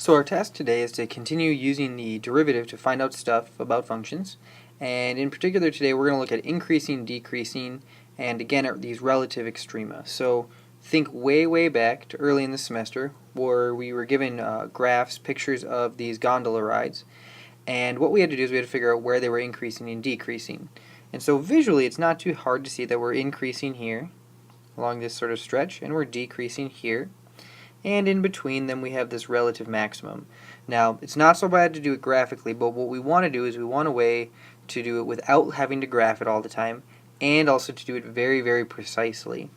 So our task today is to continue using the derivative to find out stuff about functions. And in particular today we're going to look at increasing, decreasing, and again at these relative extrema. So think way back to early in the semester where we were given graphs, pictures of these gondola rides. And what we had to do is we had to figure out where they were increasing and decreasing. And so visually it's not too hard to see that we're increasing here along this sort of stretch and we're decreasing here. And in between them we have this relative maximum. Now it's not so bad to do it graphically, but what we want to do is we want a way to do it without having to graph it all the time, and also to do it very precisely.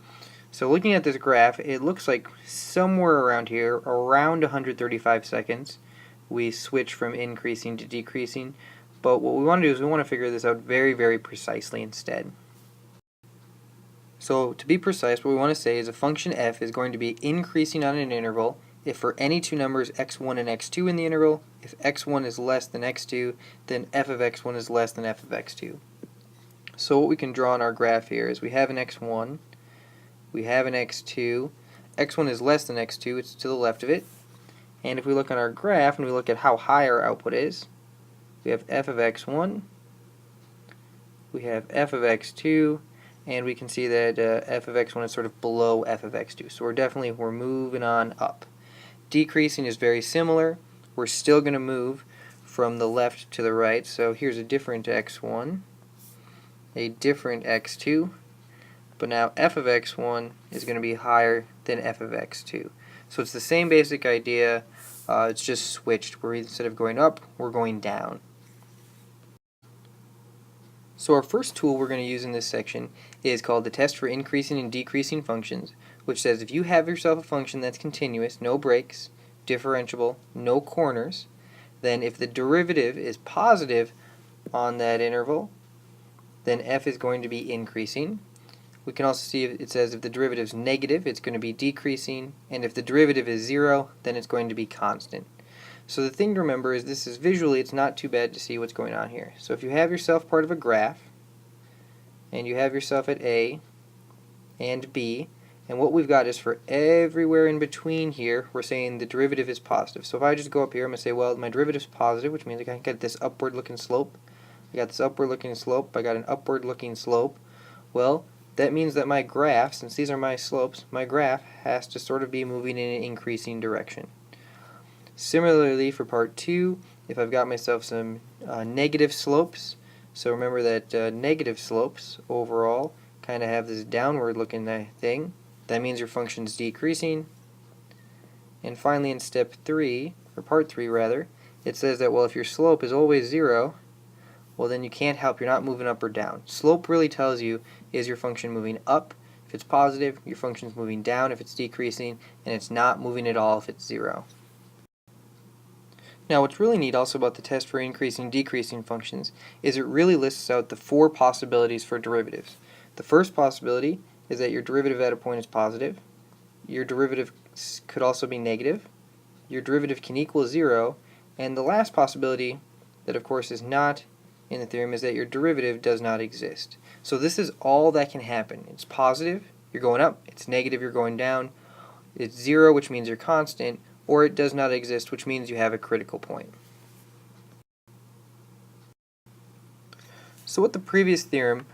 So looking at this graph, it looks like somewhere around here, around 135 seconds, we switch from increasing to decreasing, but what we want to do is we want to figure this out very precisely instead. So to be precise, what we want to say is a function f is going to be increasing on an interval if for any two numbers x1 and x2 in the interval, if x1 is less than x2, then f of x1 is less than f of x2. So what we can draw on our graph here is we have an x1, we have an x2, x1 is less than x2, it's to the left of it, and if we look on our graph and we look at how high our output is, we have f of x1, we have f of x2, and we can see that f of x1 is sort of below f of x2. So we're moving on up. Decreasing is very similar. We're still going to move from the left to the right. So here's a different x1, a different x2, but now f of x1 is going to be higher than f of x2. So it's the same basic idea, it's just switched, where instead of going up, we're going down. So our first tool we're going to use in this section is called the test for increasing and decreasing functions, which says if you have yourself a function that's continuous, no breaks, differentiable, no corners, then if the derivative is positive on that interval, then f is going to be increasing. We can also see it says if the derivative is negative, it's going to be decreasing, and if the derivative is 0, then it's going to be constant. So the thing to remember is this is visually, it's not too bad to see what's going on here. So if you have yourself part of a graph, and you have yourself at A and B, and what we've got is for everywhere in between here, we're saying the derivative is positive. So if I just go up here, I'm going to say, well, my derivative is positive, which means I can get this upward looking slope. I got this upward looking slope, I got an upward looking slope. Well, that means that my graph, since these are my slopes, my graph has to sort of be moving in an increasing direction. Similarly, for part 2, if I've got myself some negative slopes, so remember that negative slopes overall kind of have this downward looking thing, that means your function's decreasing. And finally in step 3, or part 3 rather, it says that, well, if your slope is always 0, well then you can't help, you're not moving up or down. Slope really tells you, is your function moving up? If it's positive, your function's moving down if it's decreasing, and it's not moving at all if it's 0. Now what's really neat also about the test for increasing and decreasing functions is it really lists out the 4 possibilities for derivatives. The first possibility is that your derivative at a point is positive, your derivative could also be negative, your derivative can equal 0, and the last possibility that of course is not in the theorem is that your derivative does not exist. So this is all that can happen. It's positive, you're going up, it's negative, you're going down, it's 0, which means you're constant, or it does not exist, which means you have a critical point. So what the previous theorem,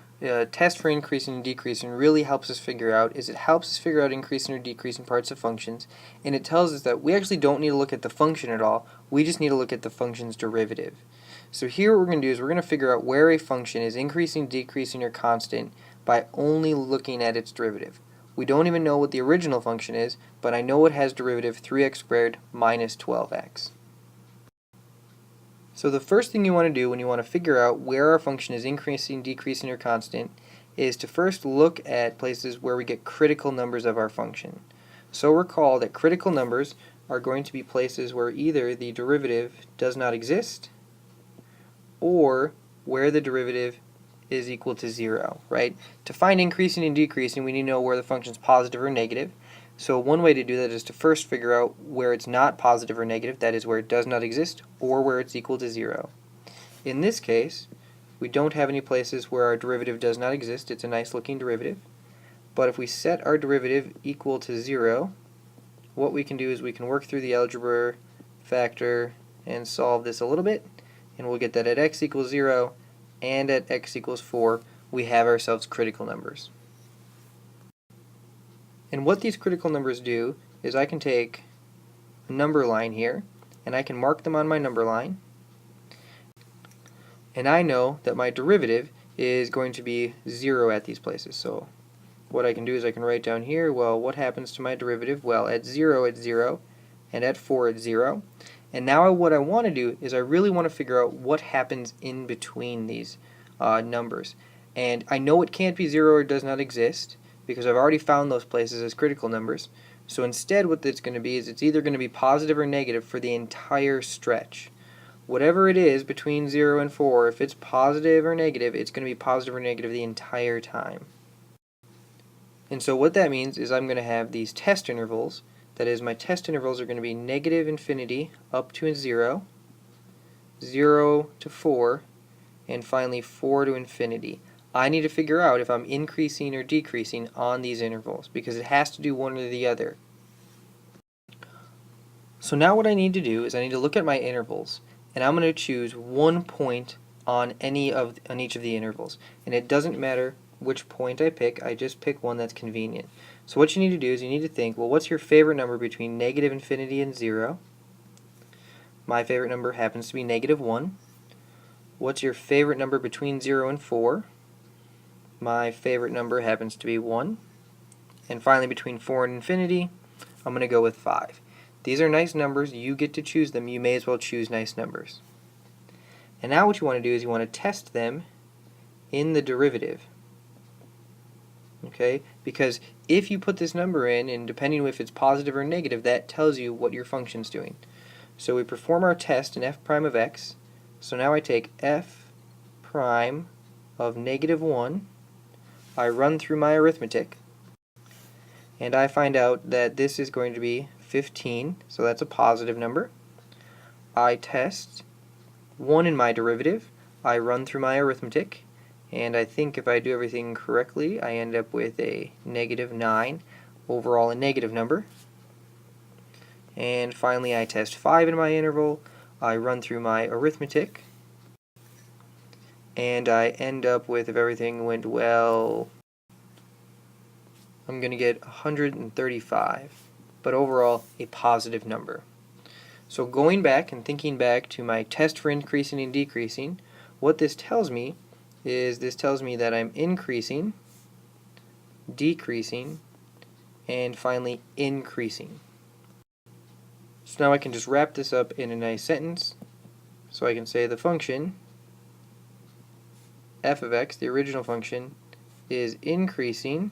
test for increasing and decreasing, really helps us figure out is it helps us figure out increasing or decreasing parts of functions, and it tells us that we actually don't need to look at the function at all, we just need to look at the function's derivative. So here what we're going to do is we're going to figure out where a function is increasing, decreasing, or constant by only looking at its derivative. We don't even know what the original function is, but I know it has derivative 3x squared minus 12x. So the first thing you want to do when you want to figure out where our function is increasing, decreasing, or constant is to first look at places where we get critical numbers of our function. So recall that critical numbers are going to be places where either the derivative does not exist or where the derivative is equal to 0, right? To find increasing and decreasing, we need to know where the function is positive or negative. So one way to do that is to first figure out where it's not positive or negative, that is where it does not exist, or where it's equal to 0. In this case, we don't have any places where our derivative does not exist. It's a nice looking derivative. But if we set our derivative equal to 0, what we can do is we can work through the algebra factor and solve this a little bit, and we'll get that at x equals 0 and at x equals 4 we have ourselves critical numbers. And what these critical numbers do is I can take a number line here and I can mark them on my number line, and I know that my derivative is going to be 0 at these places. So what I can do is I can write down here, well, what happens to my derivative? Well, at 0 it's 0, and at 4 it's 0. And now what I want to do is I really want to figure out what happens in between these numbers. And I know it can't be 0 or does not exist because I've already found those places as critical numbers. So instead what it's going to be is it's either going to be positive or negative for the entire stretch. Whatever it is between 0 and 4, if it's positive or negative, it's going to be positive or negative the entire time. And so what that means is I'm going to have these test intervals. That is, my test intervals are going to be negative infinity up to 0, 0 to 4, and finally 4 to infinity. I need to figure out if I'm increasing or decreasing on these intervals because it has to do one or the other. So now what I need to do is I need to look at my intervals, and I'm going to choose 1 point on each of the intervals. And it doesn't matter which point I pick, I just pick one that's convenient. So what you need to do is you need to think, well, what's your favorite number between negative infinity and 0? My favorite number happens to be negative 1. What's your favorite number between 0 and 4? My favorite number happens to be 1. And finally, between 4 and infinity, I'm going to go with 5. These are nice numbers. You get to choose them. You may as well choose nice numbers. And now what you want to do is you want to test them in the derivative. Okay? Because if you put this number in, and depending on if it's positive or negative, that tells you what your function's doing. So we perform our test in f prime of x. So now I take f prime of negative 1. I run through my arithmetic, and I find out that this is going to be 15, so that's a positive number. I test 1 in my derivative. I run through my arithmetic, and I think if I do everything correctly, I end up with a negative 9, overall a negative number. And finally, I test 5 in my interval. I run through my arithmetic, and I end up with, if everything went well, I'm going to get 135, but overall a positive number. So going back and thinking back to my test for increasing and decreasing, what this tells me is that I'm increasing, decreasing, and finally increasing. So now I can just wrap this up in a nice sentence. So I can say the function f of x, the original function, is increasing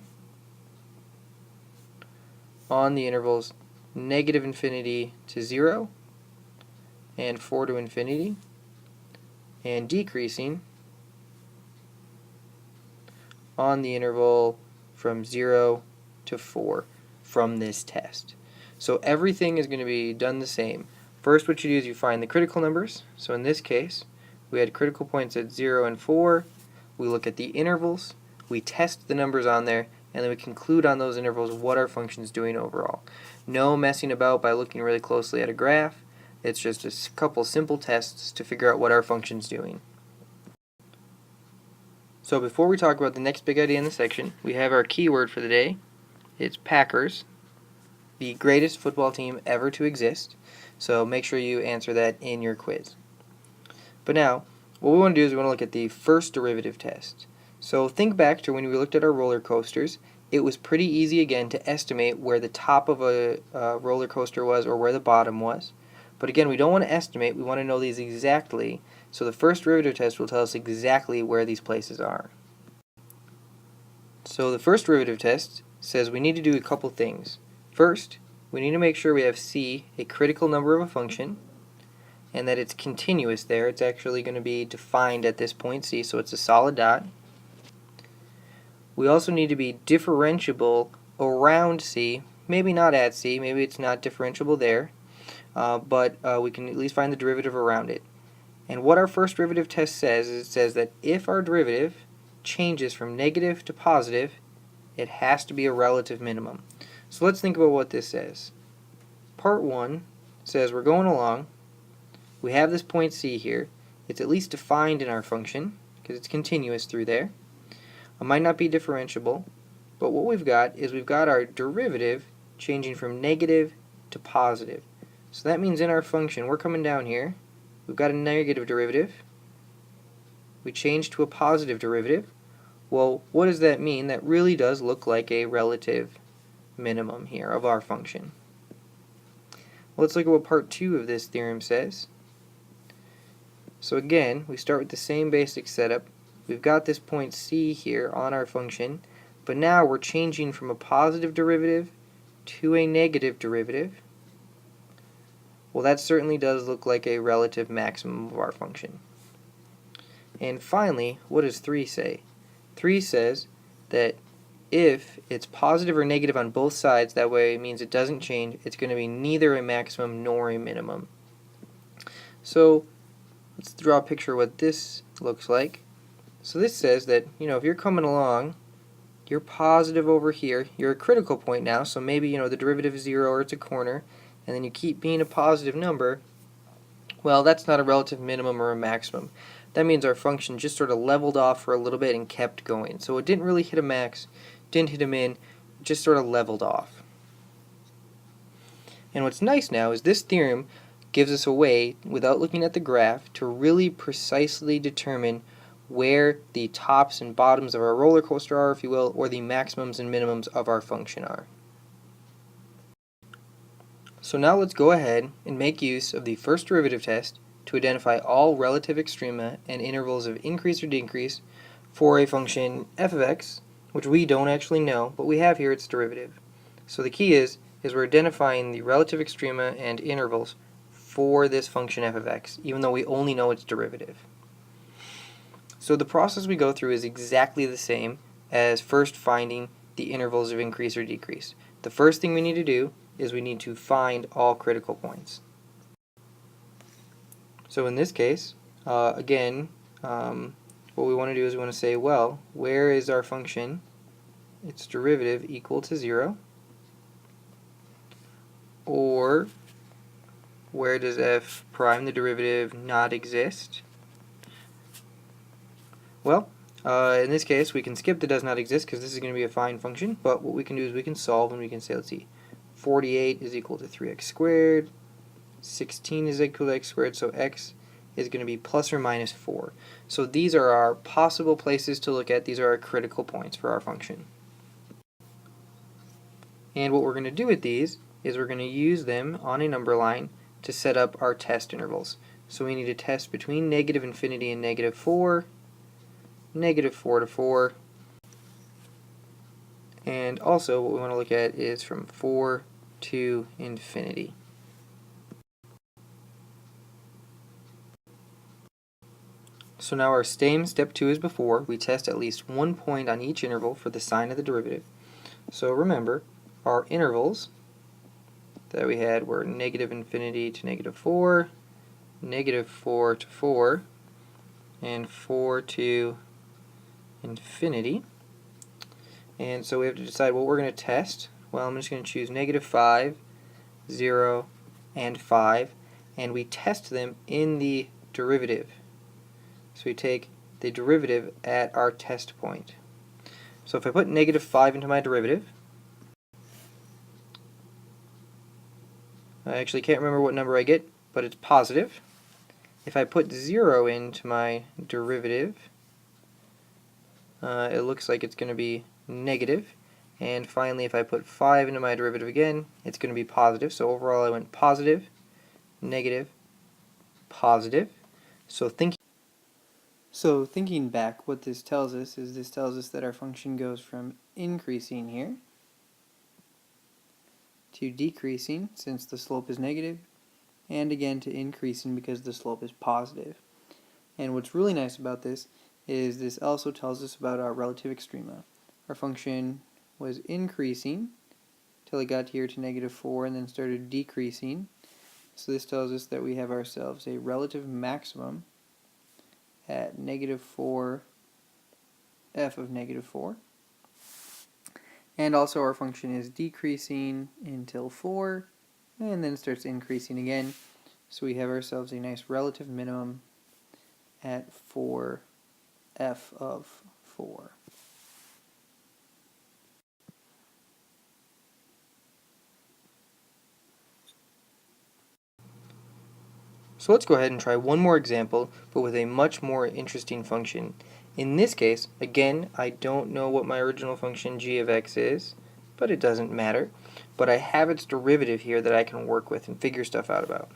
on the intervals negative infinity to 0 and 4 to infinity, and decreasing on the interval from 0 to 4 from this test. So everything is going to be done the same. First, what you do is you find the critical numbers. So in this case, we had critical points at 0 and 4. We look at the intervals, we test the numbers on there, and then we conclude on those intervals what our function is doing overall. No messing about by looking really closely at a graph. It's just a couple simple tests to figure out what our function's doing. So before we talk about the next big idea in the section, we have our keyword for the day. It's Packers, the greatest football team ever to exist. So make sure you answer that in your quiz. But now, what we want to do is we want to look at the first derivative test. So think back to when we looked at our roller coasters. It was pretty easy again to estimate where the top of a roller coaster was or where the bottom was. But again, we don't want to estimate, we want to know these exactly. So the first derivative test will tell us exactly where these places are. So the first derivative test says we need to do a couple things. First, we need to make sure we have c, a critical number of a function, and that it's continuous there. It's actually going to be defined at this point, c, so it's a solid dot. We also need to be differentiable around c, maybe not at c, maybe it's not differentiable there, but we can at least find the derivative around it. And what our first derivative test says is it says that if our derivative changes from negative to positive, it has to be a relative minimum. So let's think about what this says. Part 1 says we're going along. We have this point C here. It's at least defined in our function because it's continuous through there. It might not be differentiable, but what we've got is we've got our derivative changing from negative to positive. So that means in our function, we're coming down here. We've got a negative derivative. We change to a positive derivative. Well, what does that mean? That really does look like a relative minimum here of our function. Let's look at what part 2 of this theorem says. So again, we start with the same basic setup. We've got this point C here on our function, but now we're changing from a positive derivative to a negative derivative. Well, that certainly does look like a relative maximum of our function. And finally, what does 3 say? 3 says that if it's positive or negative on both sides, that way it means it doesn't change, it's going to be neither a maximum nor a minimum. So let's draw a picture of what this looks like. So this says that, if you're coming along, you're positive over here, you're a critical point now, so maybe, the derivative is 0 or it's a corner, and then you keep being a positive number. Well, that's not a relative minimum or a maximum. That means our function just sort of leveled off for a little bit and kept going. So it didn't really hit a max, didn't hit a min, just sort of leveled off. And what's nice now is this theorem gives us a way, without looking at the graph, to really precisely determine where the tops and bottoms of our roller coaster are, if you will, or the maximums and minimums of our function are. So now let's go ahead and make use of the first derivative test to identify all relative extrema and intervals of increase or decrease for a function f of x, which we don't actually know, but we have here its derivative. So the key is we're identifying the relative extrema and intervals for this function f of x, even though we only know its derivative. So the process we go through is exactly the same as first finding the intervals of increase or decrease. The first thing we need to do is we need to find all critical points. So in this case, again, what we want to do is we want to say, well, where is our function, its derivative, equal to 0? Or where does f prime, the derivative, not exist? Well, in this case, we can skip the does not exist because this is going to be a fine function, but what we can do is we can solve and we can say, let's see, 48 is equal to 3x squared, 16 is equal to x squared, so x is going to be plus or minus 4. So these are our possible places to look at. These are our critical points for our function. And what we're going to do with these is we're going to use them on a number line to set up our test intervals. So we need to test between negative infinity and negative 4, negative 4 to 4, and also what we want to look at is from 4 to infinity. So now our same step 2 as before. We test at least one point on each interval for the sign of the derivative. So remember, our intervals that we had were negative infinity to negative 4, negative 4 to 4, and 4 to infinity. And so we have to decide what we're going to test. Well, I'm just going to choose negative 5, 0, and 5, and we test them in the derivative. So we take the derivative at our test point. So if I put negative 5 into my derivative, I actually can't remember what number I get, but it's positive. If I put 0 into my derivative, it looks like it's going to be negative. And finally, if I put 5 into my derivative again, it's going to be positive. So overall, I went positive, negative, positive. So thinking back, what this tells us is that our function goes from increasing here to decreasing since the slope is negative, and again to increasing because the slope is positive. And what's really nice about this is this also tells us about our relative extrema. Our function was increasing till it got here to negative 4 and then started decreasing. So this tells us that we have ourselves a relative maximum at negative 4 f of negative 4. And also our function is decreasing until 4, and then it starts increasing again. So we have ourselves a nice relative minimum at 4 f of 4. So let's go ahead and try one more example, but with a much more interesting function. In this case, again, I don't know what my original function g of x is, but it doesn't matter. But I have its derivative here that I can work with and figure stuff out about.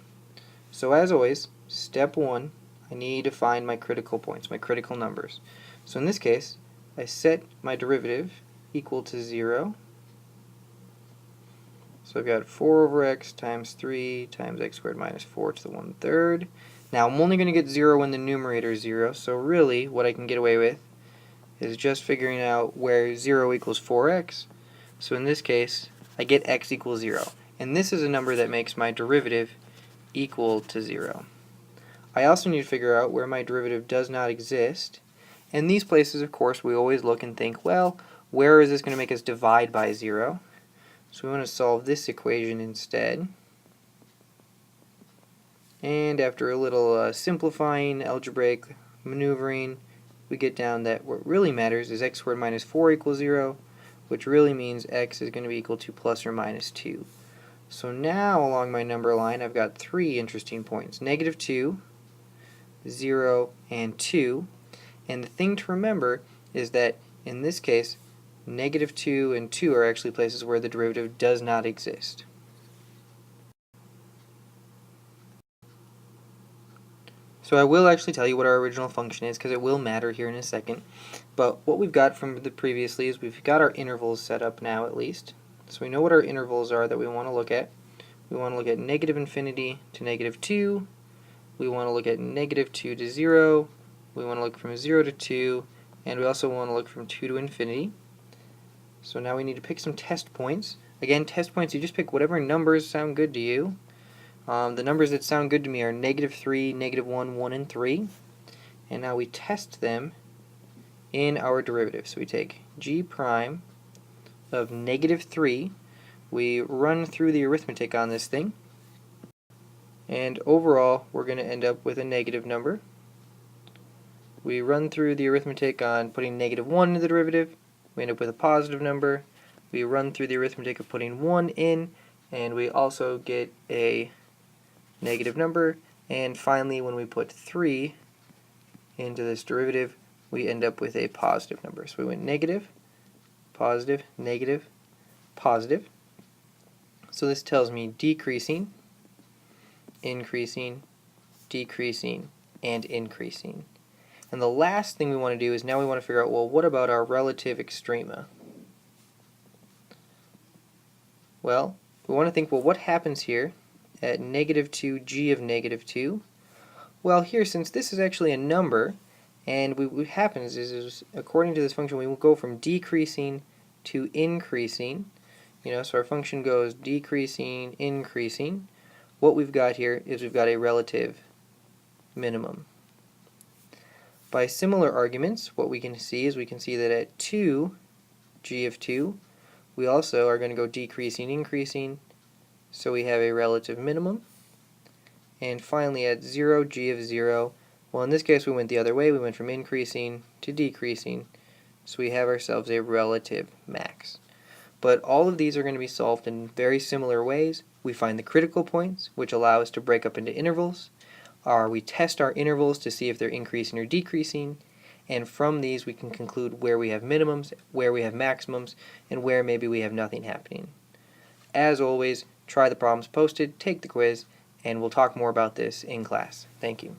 So as always, step 1, I need to find my critical points, my critical numbers. So in this case, I set my derivative equal to 0. So I've got 4 over x times 3 times x squared minus 4 to the 1/3. Now I'm only going to get 0 when the numerator is 0, so really what I can get away with is just figuring out where 0 equals 4x. So in this case, I get x equals 0. And this is a number that makes my derivative equal to 0. I also need to figure out where my derivative does not exist. And these places, of course, we always look and think, well, where is this going to make us divide by 0? So we want to solve this equation instead. And after a little simplifying, algebraic maneuvering, we get down that what really matters is x squared minus 4 equals 0, which really means x is going to be equal to plus or minus 2. So now along my number line I've got 3 interesting points, -2, 0, and 2. And the thing to remember is that in this case, -2 and 2 are actually places where the derivative does not exist. So I will actually tell you what our original function is because it will matter here in a second. But what we've got from the previously is we've got our intervals set up now at least. So we know what our intervals are that we want to look at. We want to look at -infinity to -2. We want to look at -2 to 0. We want to look from 0 to 2. And we also want to look from 2 to infinity. So now we need to pick some test points. Again, test points, you just pick whatever numbers sound good to you. The numbers that sound good to me are -3, -1, 1, and 3. And now we test them in our derivative. So we take g prime of -3. We run through the arithmetic on this thing. And overall, we're going to end up with a negative number. We run through the arithmetic on putting -1 into the derivative. We end up with a positive number. We run through the arithmetic of putting 1 in, and we also get a negative number. And finally, when we put 3 into this derivative, we end up with a positive number. So we went negative, positive, negative, positive. So this tells me decreasing, increasing, decreasing, and increasing. And the last thing we want to do is now we want to figure out, well, what about our relative extrema? Well, we want to think, well, what happens here at -2 g of -2? Well, here, since this is actually a number, and what happens is according to this function, we will go from decreasing to increasing. So our function goes decreasing, increasing. What we've got here is we've got a relative minimum. By similar arguments, what we can see is we can see that at 2 g of 2, we also are going to go decreasing, increasing, so we have a relative minimum. And finally at 0 g of 0, well, in this case we went the other way, we went from increasing to decreasing, so we have ourselves a relative max. But all of these are going to be solved in very similar ways. We find the critical points, which allow us to break up into intervals. We test our intervals to see if they're increasing or decreasing, and from these we can conclude where we have minimums, where we have maximums, and where maybe we have nothing happening. As always, try the problems posted, take the quiz, and we'll talk more about this in class. Thank you.